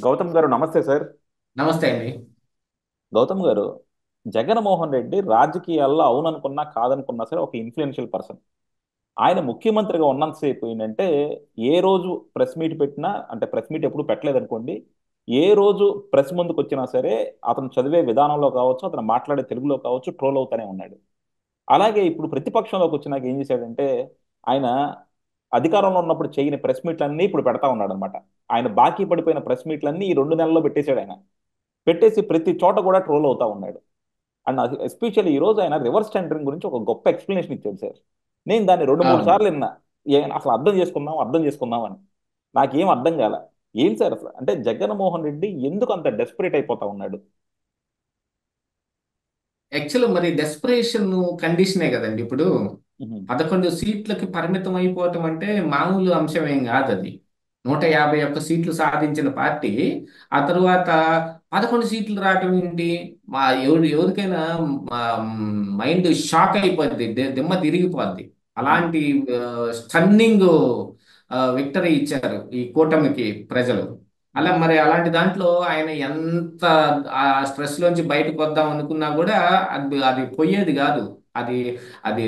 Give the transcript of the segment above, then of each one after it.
గౌతమ్ గారు నమస్తే సార్. నమస్తే అండి. గౌతమ్ గారు, జగన్మోహన్ రెడ్డి రాజకీయాల్లో అవుననుకున్నా కాదనుకున్నా సరే ఒక ఇన్ఫ్లుయెన్షియల్ పర్సన్. ఆయన ముఖ్యమంత్రిగా ఉన్నంతసేపు ఏంటంటే ఏ రోజు ప్రెస్ మీట్ పెట్టినా, అంటే ప్రెస్ మీట్ ఎప్పుడు పెట్టలేదు అనుకోండి, ఏ రోజు ప్రెస్ ముందుకు వచ్చినా సరే అతను చదివే విధానంలో కావచ్చు, అతను మాట్లాడే తెలుగులో కావచ్చు, ట్రోల్ అవుతానే ఉన్నాడు. అలాగే ఇప్పుడు ప్రతిపక్షంలోకి వచ్చినాక ఏం చేశాడంటే ఆయన అధికారంలో ఉన్నప్పుడు చేయని ప్రెస్ మీట్లన్నీ ఇప్పుడు పెడతా ఉన్నాడు అనమాట. ఆయన బాకీ పడిపోయిన ప్రెస్ మీట్లన్నీ ఈ 2 నెలల్లో పెట్టేశాడు ఆయన. పెట్టేసి ప్రతి చోట కూడా ట్రోల్ అవుతా ఉన్నాడు. అండ్ ఎస్పెషల్లీ ఈ రోజు ఆయన రివర్స్ టెండరింగ్ గురించి ఒక గొప్ప ఎక్స్ప్లెనేషన్ ఇచ్చాడు సార్. నేను దాన్ని రెండు మూడు అవును. సార్లు విన్నా. అసలు అర్థం చేసుకుందాం అర్థం చేసుకుందాం అని. నాకేం అర్థం కాల. ఏం సార్ అసలు అంటే జగన్మోహన్ రెడ్డి ఎందుకు అంత డెస్పరేట్ అయిపోతా ఉన్నాడు? యాక్చువల్ మరి డెస్పరేషన్ కండిషనే కదండి ఇప్పుడు. ఉహు, 11 సీట్లకి పరిమితం అయిపోవటం అంటే మామూలు అంశం ఏం కాదు అది. 151 సీట్లు సాధించిన పార్టీ ఆ తరువాత 11 సీట్లు రావటం ఏంటి? ఎవరికైనా మైండ్ షాక్ అయిపోద్ది, దిమ్మ తిరిగిపోద్ది. ఉహు, అలాంటి స్టన్నింగ్ విక్టరీ ఇచ్చారు ఈ కూటమికి ప్రజలు. అలా ఉహు, మరి అలాంటి దాంట్లో ఆయన ఎంత ఆ స్ట్రెస్ లోంచి బయటకు వద్దాం అనుకున్నా కూడా అది అది పోయేది కాదు. అది అది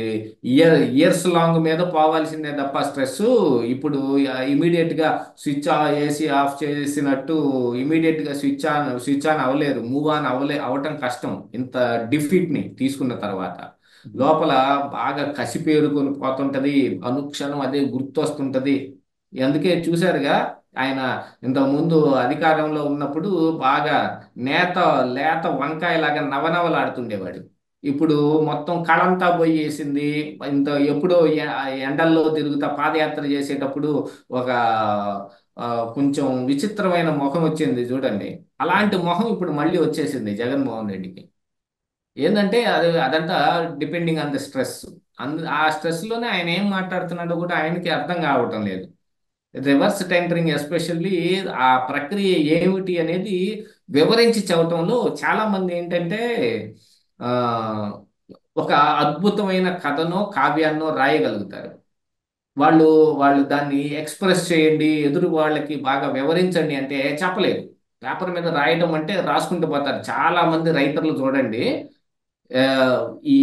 ఇయర్స్ లాంగ్ మీద పోవాల్సిందే తప్ప స్ట్రెస్ ఇప్పుడు ఇమీడియట్ గా స్విచ్ ఏసీ ఆఫ్ చేసినట్టు ఇమీడియట్ గా స్విచ్ ఆన్ అవ్వలేదు, మూవ్ ఆన్ అవటం కష్టం ఇంత డిఫీట్ ని తీసుకున్న తర్వాత. ఉహు, లోపల బాగా కసి పేరుకొని పోతుంటది, అనుక్షణం అదే గుర్తొస్తుంటది. అందుకే చూశారుగా ఆయన ఇంతకు ముందు అధికారంలో ఉన్నప్పుడు బాగా నేత లేత వంకాయలాగా నవనవలాడుతుండేవాడు. ఇప్పుడు మొత్తం కళంతా పోయేసింది. ఇంత ఎప్పుడో ఎండల్లో తిరుగుతా పాదయాత్ర చేసేటప్పుడు ఒక ఆ, కొంచెం విచిత్రమైన ముఖం వచ్చింది చూడండి. ఉహు, అలాంటి ముఖం ఇప్పుడు మళ్ళీ వచ్చేసింది జగన్మోహన్ రెడ్డికి. ఏంటంటే అదంతా డిపెండింగ్ ఆన్ ద స్ట్రెస్. ఆ స్ట్రెస్ లోనే ఆయన ఏం మాట్లాడుతున్నాడో కూడా ఆయనకి అర్థం కావటం లేదు. రివర్స్ టెండరింగ్ ఎస్పెషల్లీ ఆ ప్రక్రియ ఏమిటి అనేది వివరించి చెప్పటంలో చాలా మంది ఏంటంటే ఆ, ఒక అద్భుతమైన కథనో కావ్యాన్నో రాయగలుగుతారు. వాళ్ళు వాళ్ళు దాన్ని ఎక్స్ప్రెస్ చేయండి, ఎదురు వాళ్ళకి బాగా వివరించండి అంటే చెప్పలేదు. పేపర్ మీద రాయడం అంటే రాసుకుంటూ పోతారు. చాలా మంది రైటర్లు చూడండి, ఆ, ఈ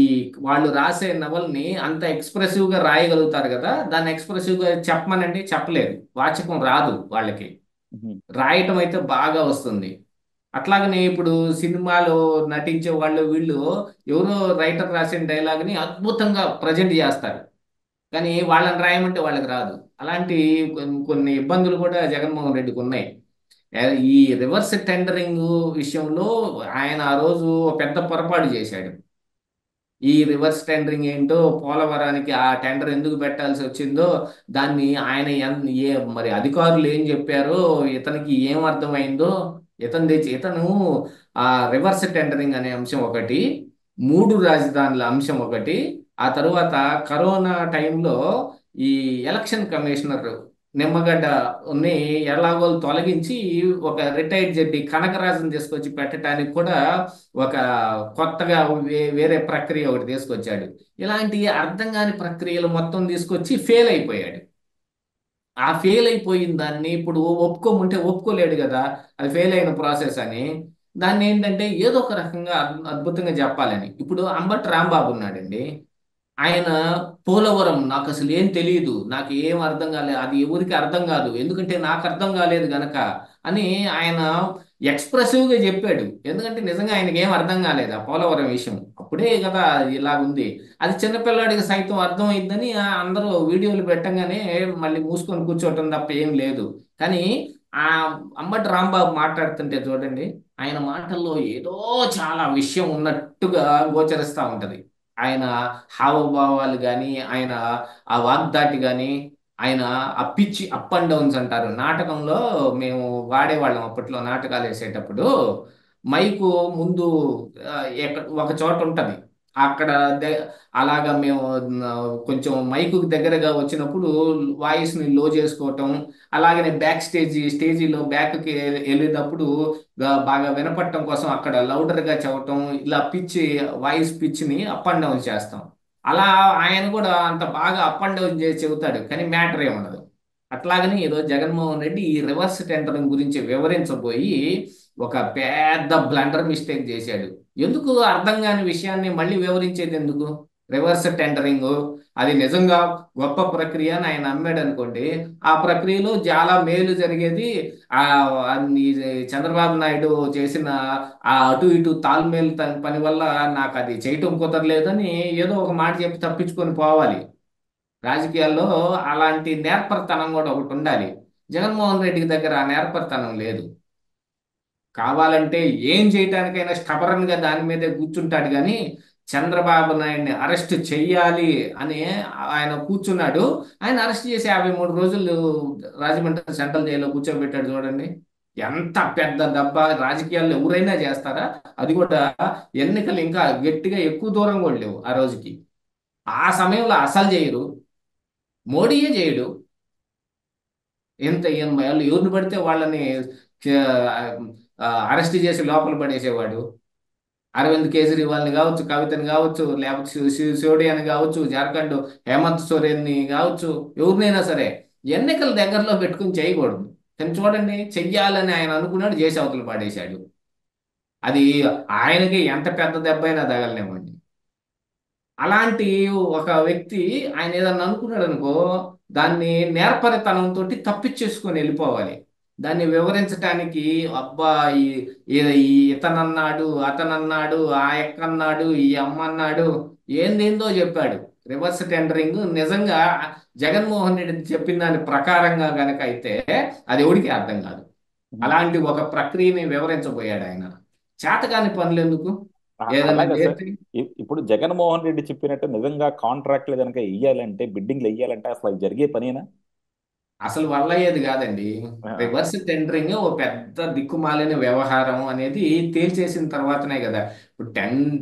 వాళ్ళు రాసే నవల్ని అంత ఎక్స్ప్రెసివ్ గా రాయగలుగుతారు కదా, దాన్ని ఎక్స్ప్రెసివ్ గా చెప్పమనండి చెప్పలేరు. వాచకం రాదు వాళ్ళకి. ఉహు, రాయటం అయితే బాగా వస్తుంది. అట్లాగనే ఇప్పుడు సినిమాలో నటించే వాళ్ళు వీళ్ళు ఎవరో రైటర్ రాసిన డైలాగ్ని అద్భుతంగా ప్రజెంట్ చేస్తారు. కానీ వాళ్ళని రాయమంటే వాళ్ళకి రాదు. అలాంటి కొన్ని ఇబ్బందులు కూడా జగన్మోహన్ రెడ్డికి ఉన్నాయి. ఈ రివర్స్ టెండరింగ్ విషయంలో ఆయన ఆ రోజు ఒక పెద్ద పొరపాటు చేశాడు. ఈ రివర్స్ టెండరింగ్ ఏంటో, పోలవరానికి ఆ టెండర్ ఎందుకు పెట్టాల్సి వచ్చిందో, దాన్ని ఆయన మరి అధికారులు ఏం చెప్పారో, ఇతనికి ఏం అర్థమైందో, ఇతను ఆ రివర్స్ టెండరింగ్ అనే అంశం ఒకటి, మూడు రాజధానుల అంశం ఒకటి, ఆ తరువాత కరోనా టైంలో ఈ ఎలక్షన్ కమిషనర్ నిమ్మగడ్డ ని ఎలాగోలు తొలగించి ఒక రిటైర్డ్ జడ్జి కనకరాజుని తీసుకొచ్చి పెట్టడానికి కూడా ఒక కొత్తగా వేరే ప్రక్రియ ఒకటి తీసుకొచ్చాడు. ఇలాంటి అర్థం కాని ప్రక్రియలు మొత్తం తీసుకొచ్చి ఫెయిల్ అయిపోయాడు. ఆ ఫెయిల్ అయిపోయిన దాన్ని ఇప్పుడు ఒప్పుకోమంటే ఒప్పుకోలేడు కదా, అది ఫెయిల్ అయిన ప్రాసెస్ అని. దాన్ని ఏంటంటే ఏదో ఒక రకంగా అద్భుతంగా చెప్పాలని ఇప్పుడు అంబటి రాంబాబు ఉన్నాడండి. ఆయన పోలవరం నాకు అసలు ఏం తెలియదు, నాకు ఏం అర్థం కాలేదు, అది ఎవరికి అర్థం కాదు, ఎందుకంటే నాకు అర్థం కాలేదు గనక అని ఆయన ఎక్స్ప్రెసివ్ గా చెప్పాడు. ఎందుకంటే నిజంగా ఆయనకి ఏం అర్థం కాలేదు ఆ పోలవరం విషయం. అప్పుడే కదా ఇలాగుంది. అది చిన్నపిల్లాడికి సైతం అర్థమైందని అందరూ వీడియోలు పెట్టంగానే మళ్ళీ మూసుకొని కూర్చోవటం తప్ప ఏం లేదు. కానీ ఆ అంబటి రాంబాబు మాట్లాడుతుంటే చూడండి, ఆయన మాటల్లో ఏదో చాలా విషయం ఉన్నట్టుగా గోచరిస్తా ఉంటది. ఆయన హావభావాలు కానీ, ఆయన ఆ వాగ్దాటి కానీ, ఆయన ఆ పిచ్చి అప్ అండ్ డౌన్స్ అంటారు నాటకంలో. మేము వాడేవాళ్ళం అప్పట్లో నాటకాలు వేసేటప్పుడు. మైకు ముందు ఒక చోట ఉంటది. అక్కడ అలాగా మేము ఆ, కొంచెం మైకు దగ్గరగా వచ్చినప్పుడు వాయిస్ ని లో చేసుకోవటం, అలాగనే బ్యాక్ స్టేజీలో బ్యాక్కి వెళ్ళేటప్పుడు బాగా వినపడటం కోసం అక్కడ లౌడర్ గా చెప్పటం, ఇలా వాయిస్ పిచ్ ని అప్ అండ్ డౌన్ చేస్తాం. అలా ఆయన కూడా అంత బాగా అప్ అండ్ డౌన్ చేసి చెబుతాడు, కానీ మ్యాటర్ ఏముండదు. అట్లాగని ఈరోజు జగన్మోహన్ రెడ్డి ఈ రివర్స్ టెండరింగ్ గురించి వివరించబోయి ఒక పెద్ద బ్లండర్ మిస్టేక్ చేశాడు. ఎందుకు అర్థం కాని విషయాన్ని మళ్ళీ వివరించేది ఎందుకు? రివర్స్ టెండరింగ్ అది నిజంగా గొప్ప ప్రక్రియ అని ఆయన నమ్మాడు అనుకోండి. ఆ ప్రక్రియలో చాలా మేలు జరిగేది. ఆ ఈ చంద్రబాబు నాయుడు చేసిన ఆ అటు ఇటు తాల్మేలు పని వల్ల నాకు అది చేయటం కుదరలేదని ఏదో ఒక మాట చెప్పి తప్పించుకొని పోవాలి. రాజకీయాల్లో అలాంటి నేర్పరితనం కూడా ఒకటి ఉండాలి. జగన్మోహన్ రెడ్డి దగ్గర ఆ నేర్పరితనం లేదు. కావాలంటే ఏం చేయటానికైనా stubborn గా దాని మీదే కూర్చుంటాడు కానీ చంద్రబాబు నాయుడిని అరెస్ట్ చెయ్యాలి అని ఆయన కూర్చున్నాడు. ఆయన అరెస్ట్ చేసి 53 రోజులు రాజమండ్రి సెంట్రల్ జైల్లో కూర్చోబెట్టాడు చూడండి. ఎంత పెద్ద దెబ్బ! రాజకీయాల్లో ఎవరైనా చేస్తారా? అది కూడా ఎన్నికలు ఇంకా గట్టిగా ఎక్కువ దూరం కూడా లేవు ఆ రోజుకి. ఆ సమయంలో అసలు చేయరు. మోడీయే చేయడు. వాళ్ళు ఎవరిని పడితే వాళ్ళని అరెస్ట్ చేసి లోపల పడేసేవాడు. అరవింద్ కేజ్రీవాల్ని కావచ్చు, కవితని కావచ్చు, లేకపోతే సిసోడియాని కావచ్చు, జార్ఖండ్ హేమంత్ సోరెన్ని కావచ్చు, ఎవరినైనా సరే ఎన్నికల దగ్గరలో పెట్టుకుని చేయకూడదు. కానీ చూడండి, చెయ్యాలని ఆయన అనుకున్నాడు, చేసి అవతల పడేశాడు. అది ఆయనకి ఎంత పెద్ద దెబ్బ అయినా తగలనివ్వండి. అలాంటి ఒక వ్యక్తి ఆయన ఏదన్నా అనుకున్నాడు అనుకో, దాన్ని నేర్పరితనంతో తప్పించేసుకొని వెళ్ళిపోవాలి. దాన్ని వివరించటానికి అబ్బా ఇతనన్నాడు, అతనన్నాడు, ఆ ఎక్కన్నాడు, ఈ అమ్మ అన్నాడు, ఏందేందో చెప్పాడు. రివర్స్ టెండరింగ్ నిజంగా జగన్మోహన్ రెడ్డి చెప్పిన దాని ప్రకారంగా గనక అయితే అది ఎవడికి అర్థం కాదు. అలాంటి ఒక ప్రక్రియని వివరించబోయాడు ఆయన. చేతకాని పనులు ఎందుకు? ఏదన్నా అలాగే సార్. చేస్తే ఇప్పుడు జగన్మోహన్ రెడ్డి చెప్పినట్టు నిజంగా కాంట్రాక్ట్లు కనుక ఇయ్యాలంటే, బిడ్డింగ్లు వెయ్యాలంటే అసలు అది జరిగే పనేనా? అసలు వల్ల అయ్యేది కాదండి. ఆ, రివర్స్ టెండరింగ్ ఓ పెద్ద దిక్కుమాలిన వ్యవహారం అనేది తేల్చేసిన తర్వాతనే కదా. ఇప్పుడు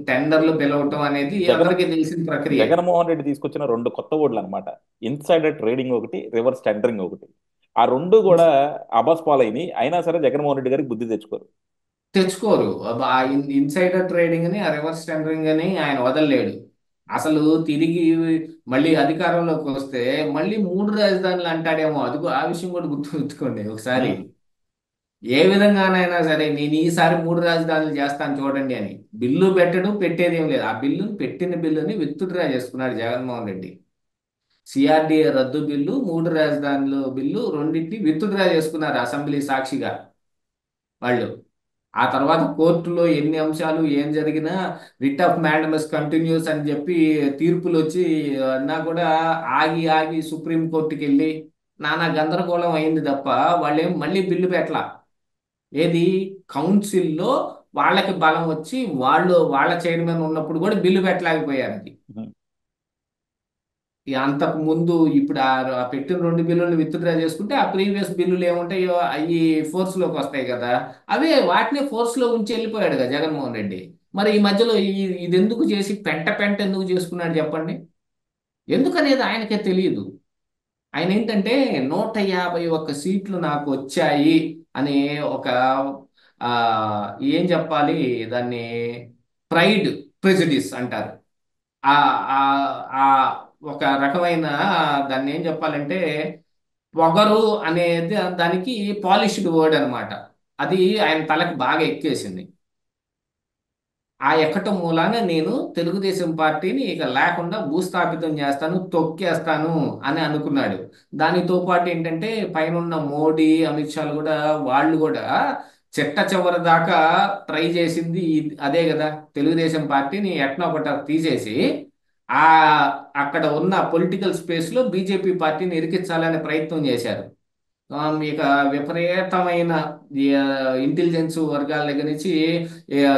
టెండర్లు పిలవటం అనేది జగన్ అందరికీ తెలిసిన ప్రక్రియ. జగన్మోహన్ రెడ్డి తీసుకొచ్చిన రెండు కొత్త వర్డ్లు అనమాట. ఇన్సైడర్ ట్రేడింగ్ ఒకటి, రివర్స్ టెండరింగ్ ఒకటి. ఆ రెండు కూడా అబస్ పాలైనవి. అయినా సరే జగన్మోహన్ రెడ్డి గారికి బుద్ధి తెచ్చుకోరు. తెచ్చుకోరు. ఆ ఇన్సైడర్ ట్రేడింగ్ అని, ఆ రివర్స్ టెండరింగ్ అని ఆయన వదలలేడు. అసలు తిరిగి మళ్ళీ అధికారంలోకి వస్తే మళ్ళీ 3 రాజధానులు అంటాడేమో. అదిగో ఆ విషయం కూడా గుర్తుపెట్టుకోండి ఒకసారి. ఉమ్, ఏ విధంగానైనా సరే నేను ఈసారి 3 రాజధానులు చేస్తాను చూడండి అని బిల్లు పెట్టడం, పెట్టేది ఏం లేదు. ఆ బిల్లుని, పెట్టిన బిల్లుని విత్డ్రా చేసుకున్నాడు జగన్మోహన్ రెడ్డి. సిఆర్డిఏ రద్దు బిల్లు, 3 రాజధానులు బిల్లు రెండింటిని విత్డ్రా చేసుకున్నారు అసెంబ్లీ సాక్షిగా వాళ్ళు. ఆ తర్వాత కోర్టులో ఎన్ని అంశాలు ఏం జరిగినా రిట్ ఆఫ్ మ్యాండమస్ కంటిన్యూస్ అని చెప్పి తీర్పులు వచ్చి అన్నా కూడా ఆగి ఆగి సుప్రీం కోర్టుకి వెళ్ళి నానా గందరగోళం అయింది తప్ప వాళ్ళేం మళ్ళీ బిల్లు పెట్టలా. ఏది కౌన్సిల్లో వాళ్ళకి బలం వచ్చి వాళ్ళ చైర్మన్ ఉన్నప్పుడు కూడా బిల్లు పెట్టలేకపోయారు. అది ఉమ్, ఈ అంతకు ముందు ఇప్పుడు ఆ పెట్టిన 2 బిల్లులు విత్డ్రా చేసుకుంటే ఆ ప్రీవియస్ బిల్లులు ఏముంటాయో అవి ఫోర్స్లోకి వస్తాయి కదా. అవే వాటిని ఫోర్స్లో ఉంచి వెళ్ళిపోయాడు కదా జగన్మోహన్ రెడ్డి. మరి ఈ మధ్యలో ఇది ఎందుకు చేసి పెంట పెంట ఎందుకు చేసుకున్నాడు చెప్పండి? ఎందుకనేది ఆయనకే తెలియదు. ఆయన ఏంటంటే 151 సీట్లు నాకు వచ్చాయి అని ఒక ఆ ఏం చెప్పాలి దాన్ని, ప్రైడ్ ప్రెజుడిస్ అంటారు. ఆ ఆ ఆ ఒక రకమైన దాన్ని ఏం చెప్పాలంటే పొగరు అనేది దానికి పాలిష్డ్ వర్డ్ అన్నమాట. అది ఆయన తలకు బాగా ఎక్కేసింది. ఆ ఎక్కటం మూలాన నేను తెలుగుదేశం పార్టీని ఇక లేకుండా భూస్థాపితం చేస్తాను, తొక్కేస్తాను అని అనుకున్నాడు. దానితో పాటు ఏంటంటే పైనున్న మోడీ, అమిత్ షాలు కూడా, వాళ్ళు కూడా చిట్ట చివరి దాకా ట్రై చేసింది అదే కదా. తెలుగుదేశం పార్టీని ఎట్నో ఒకట తీసేసి ఆ అక్కడ ఉన్న పొలిటికల్ స్పేస్ లో బీజేపీ పార్టీని ఇరికించాలనే ప్రయత్నం చేశారు. ఇక విపరీతమైన ఇంటెలిజెన్స్ వర్గాల దగ్గర నుంచి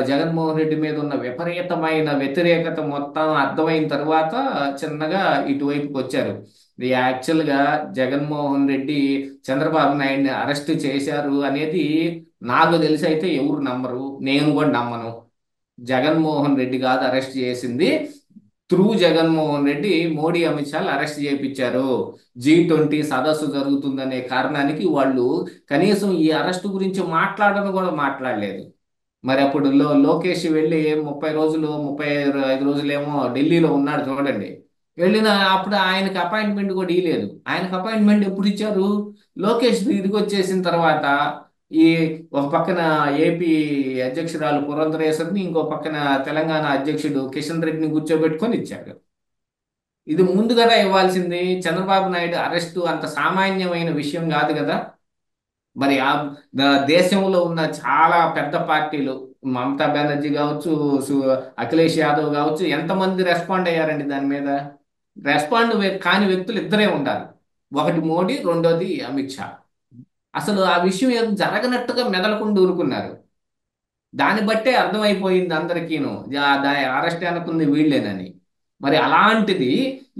జగన్మోహన్ రెడ్డి మీద ఉన్న విపరీతమైన వ్యతిరేకత మొత్తం అర్థమైన తర్వాత చిన్నగా ఇటువైపుకి వచ్చారు. ఇది యాక్చువల్గా జగన్మోహన్ రెడ్డి చంద్రబాబు నాయుడిని అరెస్ట్ చేశారు అనేది నాకు తెలిసి అయితే ఎవరు నమ్మరు, నేను కూడా నమ్మను. జగన్మోహన్ రెడ్డి కాదు అరెస్ట్ చేసింది, త్రూ జగన్మోహన్ రెడ్డి మోడీ, అమిత్ షాలు అరెస్ట్ చేయించారు. G20 సదస్సు జరుగుతుందనే కారణానికి వాళ్ళు కనీసం ఈ అరెస్ట్ గురించి మాట్లాడడం కూడా మాట్లాడలేదు. మరి అప్పుడు లోకేష్ వెళ్ళి 30 రోజులు, 35 రోజులేమో ఢిల్లీలో ఉన్నాడు చూడండి. వెళ్ళిన అప్పుడు ఆయనకి అపాయింట్మెంట్ కూడా ఇవ్వలేదు. ఆయనకు అపాయింట్మెంట్ ఎప్పుడు ఇచ్చారు? లోకేష్ తిరిగి వచ్చేసిన తర్వాత ఈ ఒక పక్కన ఏపీ అధ్యక్షురాలు పురంధరేశ్వరిని, ఇంకో పక్కన తెలంగాణ అధ్యక్షుడు కిషన్ రెడ్డిని కూర్చోబెట్టుకొని ఇచ్చారు. ఇది ముందు కదా ఇవ్వాల్సింది. చంద్రబాబు నాయుడు అరెస్టు అంత సామాన్యమైన విషయం కాదు కదా. మరి దేశంలో ఉన్న చాలా పెద్ద పార్టీలు, మమతా బెనర్జీ కావచ్చు, అఖిలేష్ యాదవ్ కావచ్చు, ఎంతమంది రెస్పాండ్ అయ్యారండి దాని మీద? కాని వ్యక్తులు ఇద్దరే ఉండాలి. ఒకటి మోడీ, రెండోది అమిత్ షా. అసలు ఆ విషయం ఏం జరగనట్టుగా మెదలకుండా ఊరుకున్నారు. దాన్ని బట్టే అర్థమైపోయింది అందరికీను, దాని అరెస్ట్ అనుకుంది వీళ్ళేనని. మరి అలాంటిది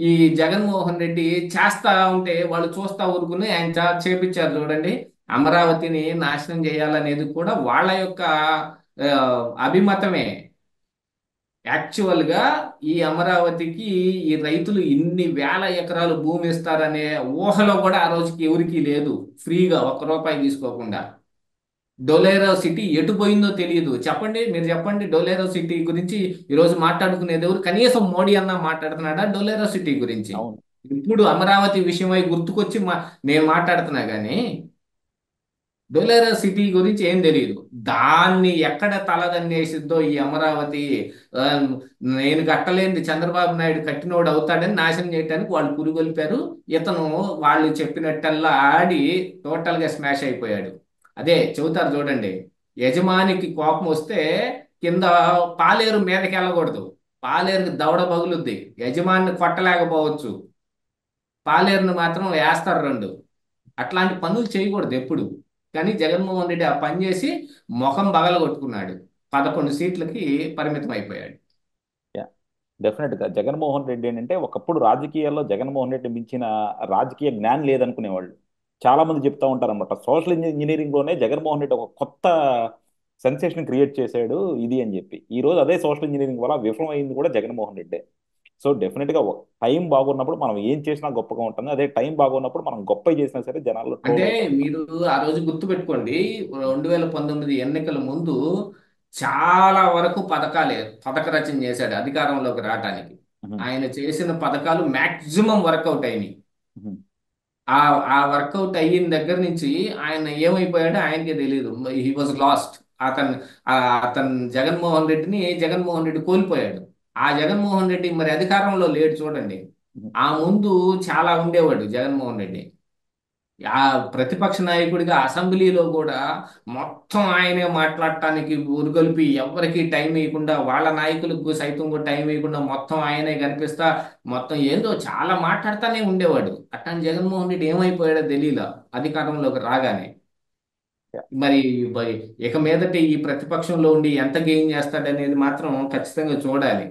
ఈ జగన్మోహన్ రెడ్డి చేస్తా ఉంటే వాళ్ళు చూస్తా ఊరుకుని ఆయన చేపించారు చూడండి. అమరావతిని నాశనం చేయాలనేది కూడా వాళ్ళ యొక్క ఆ, అభిమతమే. యాక్చువల్ గా ఈ అమరావతికి ఈ రైతులు ఇన్ని వేల ఎకరాలు భూమి ఇస్తారనే ఊహలో కూడా ఆ రోజుకి ఎవరికీ లేదు. ఫ్రీగా 1 రూపాయి తీసుకోకుండా. డొలేరో సిటీ ఎటు పోయిందో తెలియదు. చెప్పండి, మీరు చెప్పండి, డొలేరో సిటీ గురించి ఈరోజు మాట్లాడుకునేది ఎవరు? కనీసం మోడీ అన్న మాట్లాడుతున్నాడా డొలేరో సిటీ గురించి? అవును. ఇప్పుడు అమరావతి విషయమై గుర్తుకొచ్చి నేను మాట్లాడుతున్నా కానీ డొలేరో సిటీ గురించి ఏం తెలియదు. దాన్ని ఎక్కడ తలదన్నేసిద్దో ఈ అమరావతి, ఆ, నేను కట్టలేనిది చంద్రబాబు నాయుడు కట్టినోడు అవుతాడని నాశనం చేయడానికి వాళ్ళు పురుగొల్పారు. ఇతను వాళ్ళు చెప్పినట్టల్లా ఆడి టోటల్ గా స్మాష్ అయిపోయాడు. అదే చెబుతారు చూడండి, యజమానికి కోపం వస్తే కింద పాలేరు మీదకి వెళ్ళకూడదు, పాలేరుకి దవడ పగులుద్ది. యజమాని కొట్టలేకపోవచ్చు, పాలేరుని మాత్రం వేస్తారు రెండు. అట్లాంటి పనులు చేయకూడదు ఎప్పుడు. కానీ జగన్మోహన్ రెడ్డి ఆ పని చేసి ముఖం పగలగొట్టుకున్నాడు. 11 సీట్లకి పరిమితం అయిపోయాడు. డెఫినెట్ గా జగన్మోహన్ రెడ్డి ఏంటంటే ఒకప్పుడు రాజకీయాల్లో జగన్మోహన్ రెడ్డి మించిన రాజకీయ జ్ఞానం లేదనుకునేవాళ్ళు. చాలా మంది చెప్తా ఉంటారు అనమాట, సోషల్ ఇంజనీరింగ్ లోనే జగన్మోహన్ రెడ్డి ఒక కొత్త సెన్సేషన్ క్రియేట్ చేశాడు ఇది అని చెప్పి. ఈ రోజు అదే సోషల్ ఇంజనీరింగ్ వల్ల విఫలమైంది కూడా జగన్మోహన్ రెడ్డి. సో డెఫినెట్ గా టైం బాగున్నప్పుడు మనం ఏం చేసినా గొప్పగా ఉంటుంది. అదే టైం బాగున్నప్పుడు మనం గొప్ప చేసినా సరే జనాల్లో అంటే ట్రోల్ అవుతారు. మీరు ఆ రోజు గుర్తుపెట్టుకోండి, 2019 ఎన్నికల ముందు చాలా వరకు పథక రచన చేశాడు అధికారంలోకి రావడానికి. ఉహు, ఆయన చేసిన పథకాలు మాక్సిమం వర్కౌట్ అయినాయి. ఉహు, ఆ ఆ వర్కౌట్ అయిన దగ్గర నుంచి ఆయన ఏమైపోయాడో ఆయనకే తెలియదు. He was last. అతను ఆ అతను జగన్మోహన్ రెడ్డి కోల్పోయాడు. ఆ జగన్మోహన్ రెడ్డి మరి అధికారంలో లేడు చూడండి. ఉహు. ఆ ముందు చాలా ఉండేవాడు జగన్మోహన్ రెడ్డి. ఆ ప్రతిపక్ష నాయకుడిగా అసెంబ్లీలో కూడా మొత్తం ఆయనే మాట్లాడటానికి ఉరుగొల్పి ఎవరికి టైం ఇవ్వకుండా, వాళ్ళ నాయకులకు సైతం కూడా టైం ఇవ్వకుండా మొత్తం ఆయనే కనిపిస్తా మొత్తం ఏందో చాలా మాట్లాడుతూనే ఉండేవాడు. అట్లాంటి జగన్మోహన్ రెడ్డి ఏమైపోయాడో తెలియలా అధికారంలోకి రాగానే. మరి మరి ఇక మీదట ఈ ప్రతిపక్షంలో ఉండి ఎంత గెయిన్ చేస్తాడనేది మాత్రం ఖచ్చితంగా చూడాలి.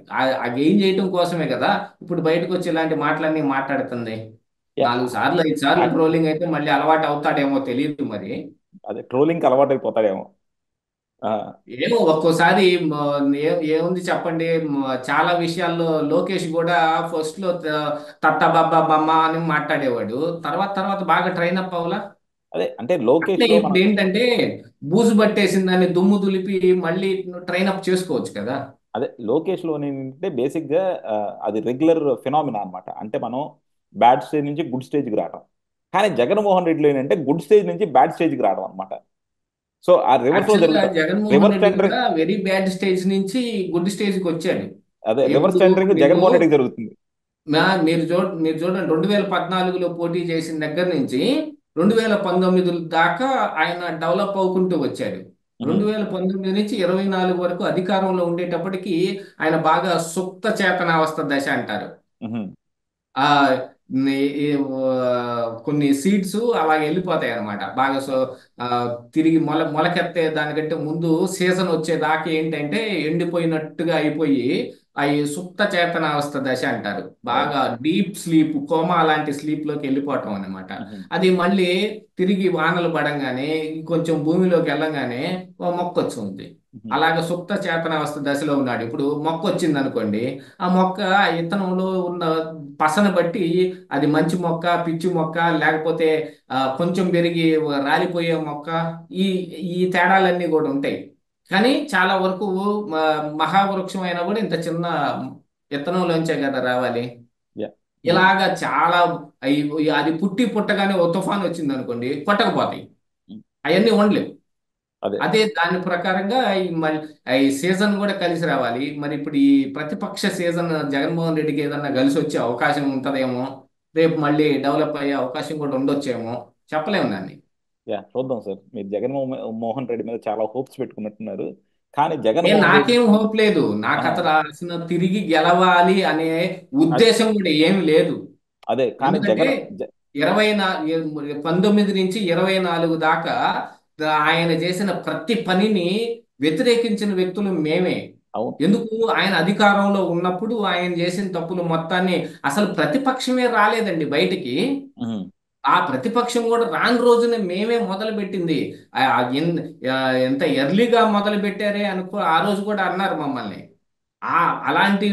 ఆ గెయిన్ చేయటం కోసమే కదా ఇప్పుడు బయటకు వచ్చి ఇలాంటి మాటలన్నీ మాట్లాడుతుంది. యా, 4 సార్లు 5 సార్లు ట్రోలింగ్ అయితే మళ్ళీ అలవాటు అవుతాడేమో తెలియదు మరి. అదే ట్రోలింగ్ అలవాటు అయిపోతాడేమో. ఆ, ఏమో ఒక్కోసారి ఏముంది చెప్పండి, చాలా విషయాల్లో లోకేష్ కూడా ఫస్ట్ లో తట్ట బాబా బమ్మ అని మాట్లాడేవాడు. తర్వాత తర్వాత బాగా ట్రైన్ అప్ అవ్వలా. అదే అంటే అంటే లోకేష్ లో ఇప్పుడు మనం ఏంటంటే బూజు పట్టేసిన దాన్ని దుమ్ము దులిపి మళ్ళీ ట్రైన్ అప్ చేసుకోవచ్చు కదా. అదే లోకేష్ లో ఏంటంటే బేసిక్ గా అది రెగ్యులర్ ఫినామినా అన్నమాట. అంటే మనం బ్యాడ్ స్టేజ్ నుంచి గుడ్ స్టేజ్కి రావడం. కానీ జగన్మోహన్ రెడ్డిలో ఏంటంటే గుడ్ స్టేజ్ నుంచి బ్యాడ్ స్టేజ్కి రావడం అన్నమాట. సో ఆ రివర్స్ లో యాక్చువల్ గా జరుగుతుంది. Jaganmohan reverse Reddy tendering. కూడా వెరీ బ్యాడ్ స్టేజ్ నుంచి గుడ్ స్టేజ్ కి వచ్చాడు. అదే రివర్స్ ఎప్పుడు టెండరింగ్ మీకు జగన్మోహన్ రెడ్డికి జరుగుతుంది. మీరు చూడండి, 2014లో పోటీ చేసిన దగ్గర నుంచి 2019 దాకా ఆయన డెవలప్ అవుకుంటూ వచ్చాడు. ఉహు, 2019 నుంచి 24 వరకు అధికారంలో ఉండేటప్పటికి ఆయన బాగా సుప్త చేతనావస్థ దశ అంటారు. ఉహు, ఆ కొన్ని సీడ్స్ అలాగ వెళ్ళిపోతాయి అన్నమాట. బాగా ఆ, తిరిగి మొలకెత్తే దానికంటే ముందు సీజన్ వచ్చేదాకా ఏంటంటే ఎండిపోయినట్టుగా అయిపోయి అవి సుప్త చేతనావస్థ దశ అంటారు. అవును. బాగా డీప్ స్లీప్, కోమా లాంటి స్లీప్ లోకి వెళ్ళిపోవటం అన్నమాట. ఉహు, అది మళ్ళీ తిరిగి వానలు పడంగానే కొంచెం భూమిలోకి వెళ్ళంగానే ఓ మొక్క వచ్చింది. ఉహు, అలాగ సుప్త చేతనావస్థ దశలో ఉన్నాడు. ఇప్పుడు మొక్క వచ్చింది అనుకోండి, ఆ మొక్క ఆ ఇత్తనంలో ఉన్న పసను బట్టి అది మంచి మొక్క, పిచ్చి మొక్క, లేకపోతే కొంచెం పెరిగి రాలిపోయే మొక్క, ఈ ఈ తేడాలన్నీ కూడా ఉంటాయి. కానీ చాలా వరకు మహావృక్షం అయినా కూడా ఇంత చిన్న విత్తనంలోంచే కదా రావాలి. యా. ఉమ్, ఇలాగా చాలా అది పుట్టి పుట్టగానే ఓ తుఫాన్ వచ్చింది అనుకోండి, కొట్టకపోతాయి. ఉమ్, అవన్నీ ఉండలేవు. అదే. అదే దాని ప్రకారంగా మరి ఈ సీజన్ కూడా కలిసి రావాలి. మరి ఇప్పుడు ఈ ప్రతిపక్ష సీజన్ జగన్మోహన్ రెడ్డికి ఏదన్నా కలిసి వచ్చే అవకాశం ఉంటదేమో, రేపు మళ్ళీ డెవలప్ అయ్యే అవకాశం కూడా ఉండొచ్చేమో, చెప్పలేము దాన్ని. యా, చూద్దాం సార్. మీరు మోహన్ రెడ్డి మీద చాలా హోప్స్ పెట్టుకున్నట్టున్నారు. కానీ జగన్మోహన్ రెడ్డి నాకేం హోప్ లేదు. ఆ, నాకు అతను అసలు తిరిగి గెలవాలి అనే అదే ఉద్దేశం కూడా ఏమి లేదు. అదే కానీ ఎందుకంటే 19 నుంచి 24 దాకా ఆయన చేసిన ప్రతి పనిని వ్యతిరేకించిన వ్యక్తులు మేమే. అవును. ఎందుకు? ఆయన అధికారంలో ఉన్నప్పుడు ఆయన చేసిన తప్పులు మొత్తాన్ని అసలు ప్రతిపక్షమే రాలేదండి బయటికి. ఉమ్, ఆ ప్రతిపక్షం కూడా రాని రోజున మేమే మొదలు పెట్టింది. ఆ, ఆ, ఎన్- ఎంత ఎర్లీగా మొదలు పెట్టారే అనుకో, ఆ రోజు కూడా అన్నారు మమ్మల్ని. ఆ అలాంటి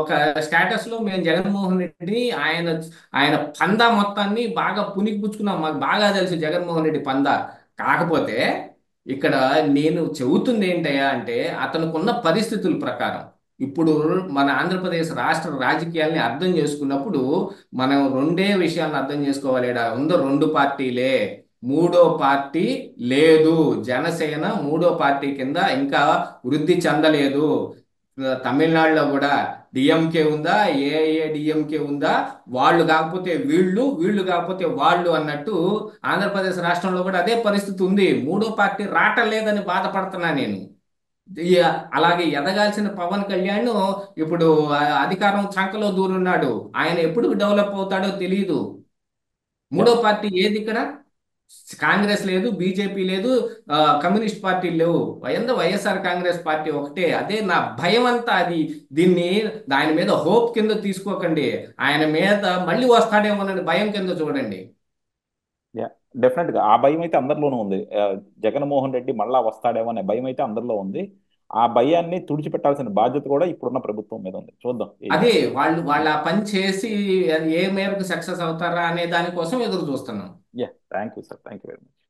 ఒక స్టేటస్ లో మేము జగన్మోహన్ రెడ్డిని ఆయన ఆయన పందా మొత్తాన్ని బాగా పునికి పుచ్చుకున్నాం. మాకు బాగా తెలుసు జగన్మోహన్ రెడ్డి పందా. కాకపోతే ఇక్కడ నేను చెబుతుంది ఏంటయ్యా అంటే, అతనుకున్న పరిస్థితుల ప్రకారం ఇప్పుడు మన ఆంధ్రప్రదేశ్ రాష్ట్ర రాజకీయాల్ని అర్థం చేసుకున్నప్పుడు మనం రెండే విషయాలను అర్థం చేసుకోవాలి. ఈడ ఉందో రెండు పార్టీలే, మూడో పార్టీ లేదు. జనసేన మూడో పార్టీ కింద ఇంకా వృద్ధి చెందలేదు. తమిళనాడులో కూడా డిఎంకే ఉందా, ఏఐఏడిఎంకే ఉందా, వాళ్ళు కాకపోతే వీళ్ళు, వీళ్ళు కాకపోతే వాళ్ళు అన్నట్టు ఆంధ్రప్రదేశ్ రాష్ట్రంలో కూడా అదే పరిస్థితి ఉంది. మూడో పార్టీ రావటం లేదని బాధపడుతున్నా నేను. ఈ అలాగే ఎదగాల్సిన పవన్ కళ్యాణ్ ఇప్పుడు అధికారం చంకలో దూరున్నాడు. ఆయన ఎప్పుడు డెవలప్ అవుతాడో తెలియదు. యా, మూడో పార్టీ ఏది ఇక్కడ? కాంగ్రెస్ లేదు, బీజేపీ లేదు, కమ్యూనిస్ట్ పార్టీలు లేవు. వైఎస్ఆర్ కాంగ్రెస్ పార్టీ ఒకటే. అదే నా భయం అంతా అది. దీన్ని దాని మీద హోప్ కింద తీసుకోకండి. ఆయన మీద మళ్ళీ వస్తాడేమోనని భయం కింద చూడండి. యా, డెఫినెట్ గా ఆ భయం అయితే అందరిలోనూ ఉంది. జగన్మోహన్ రెడ్డి మళ్ళా వస్తాడేమో అనే భయం అయితే అందరిలో ఉంది. ఆ భయాన్ని తుడిచిపెట్టాల్సిన బాధ్యత కూడా ఇప్పుడున్న ప్రభుత్వం మీద ఉంది. చూద్దాం ఏం అదే చేస్తారు. వాళ్ళు ఆ పని చేసి అది ఏ మేరకు సక్సెస్ అవుతారా అనే దానికోసం ఎదురు చూస్తున్నాం. Yeah, thank you sir. Thank you very much.